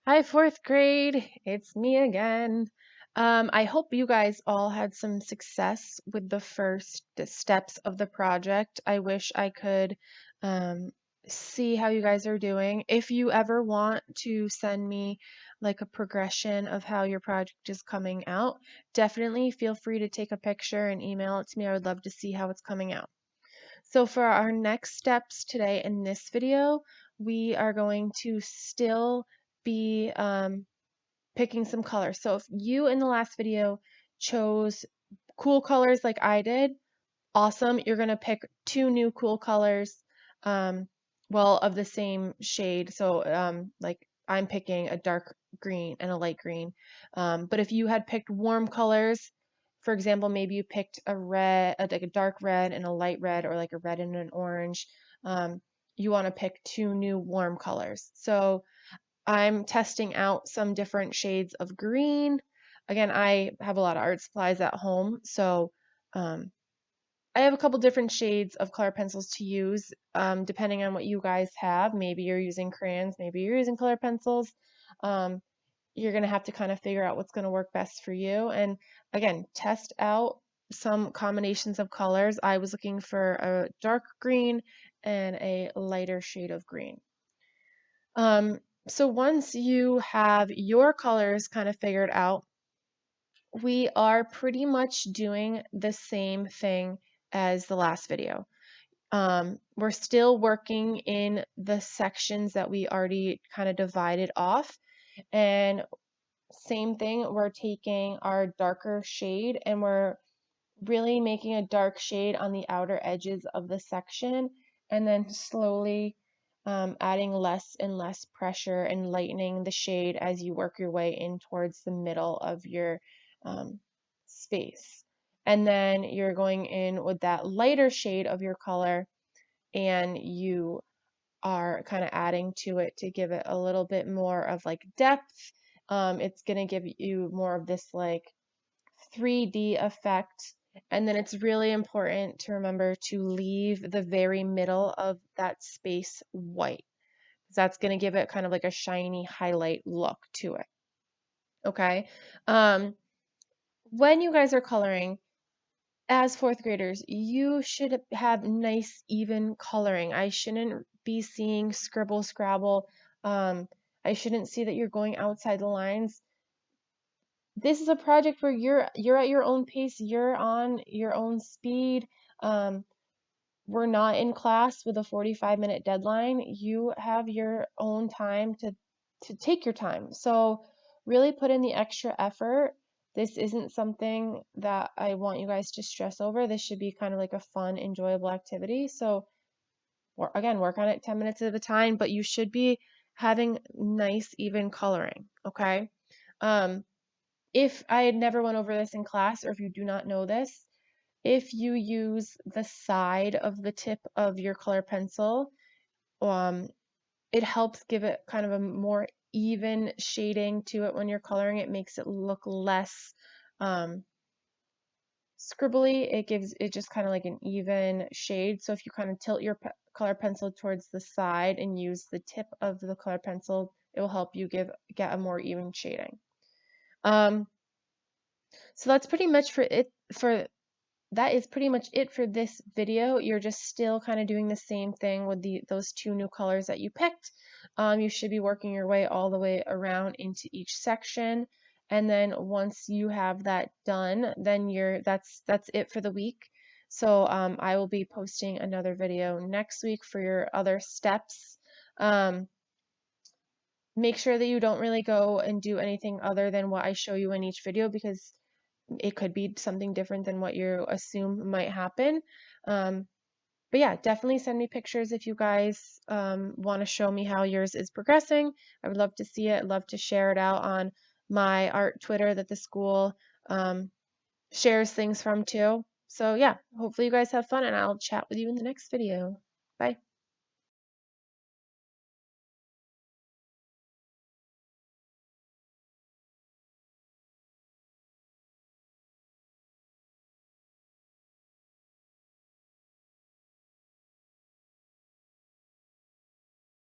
Hi, fourth grade. It's me again. I hope you guys all had some success with the first steps of the project. I wish I could um, see how you guys are doing. If you ever want to send me like a progression of how your project is coming out, definitely feel free to take a picture and email it to me. I would love to see how it's coming out. So for our next steps today in this video, we are going to still be picking some colors. So if you in the last video chose cool colors like I did, awesome. You're going to pick two new cool colors, um, well, of the same shade. So like I'm picking a dark green and a light green. But if you had picked warm colors, for example, maybe you picked a red, like a dark red and a light red, or like a red and an orange, you want to pick two new warm colors. So I'm testing out some different shades of green. Again, I have a lot of art supplies at home, so um, I have a couple different shades of color pencils to use, depending on what you guys have. Maybe you're using crayons, maybe you're using color pencils. Um, you're going to have to kind of figure out what's going to work best for you. And again, test out some combinations of colors. I was looking for a dark green and a lighter shade of green. So once you have your colors kind of figured out, we are pretty much doing the same thing as the last video. We're still working in the sections that we already kind of divided off. And same thing, we're taking our darker shade and we're really making a dark shade on the outer edges of the section and then slowly adding less and less pressure and lightening the shade as you work your way in towards the middle of your space. And then you're going in with that lighter shade of your color and you are kind of adding to it to give it a little bit more of like depth. It's going to give you more of this like 3D effect. And then it's really important to remember to leave the very middle of that space white. That's going to give it kind of like a shiny highlight look to it. Okay. Um, when you guys are coloring, as fourth graders, you should have nice, even coloring. I shouldn't be seeing scribble, scrabble. Um, I shouldn't see that you're going outside the lines. This is a project where you're at your own pace, you're on your own speed. Um, we're not in class with a 45-minute deadline. You have your own time to take your time. So really put in the extra effort. This isn't something that I want you guys to stress over. This should be kind of like a fun, enjoyable activity. So again, work on it 10 minutes at a time, but you should be having nice, even coloring, okay? Um, if I had never went over this in class, or if you do not know this, if you use the side of the tip of your color pencil, um, it helps give it kind of a more even shading to it when you're coloring. It makes it look less um, scribbly. It gives it just kind of like an even shade. So if you kind of tilt your color pencil towards the side and use the tip of the color pencil, it will help you get a more even shading. Um, so that's pretty much for it for that is pretty much it for this video. You're just still kind of doing the same thing with those two new colors that you picked. You should be working your way all the way around into each section. And then once you have that done, then that's it for the week. So I will be posting another video next week for your other steps. Um, make sure that you don't really go and do anything other than what I show you in each video because it could be something different than what you assume might happen. Um, but yeah, definitely send me pictures if you guys want to show me how yours is progressing. I would love to see it. I'd love to share it out on my art Twitter that the school um, shares things from too. So yeah, hopefully you guys have fun and I'll chat with you in the next video.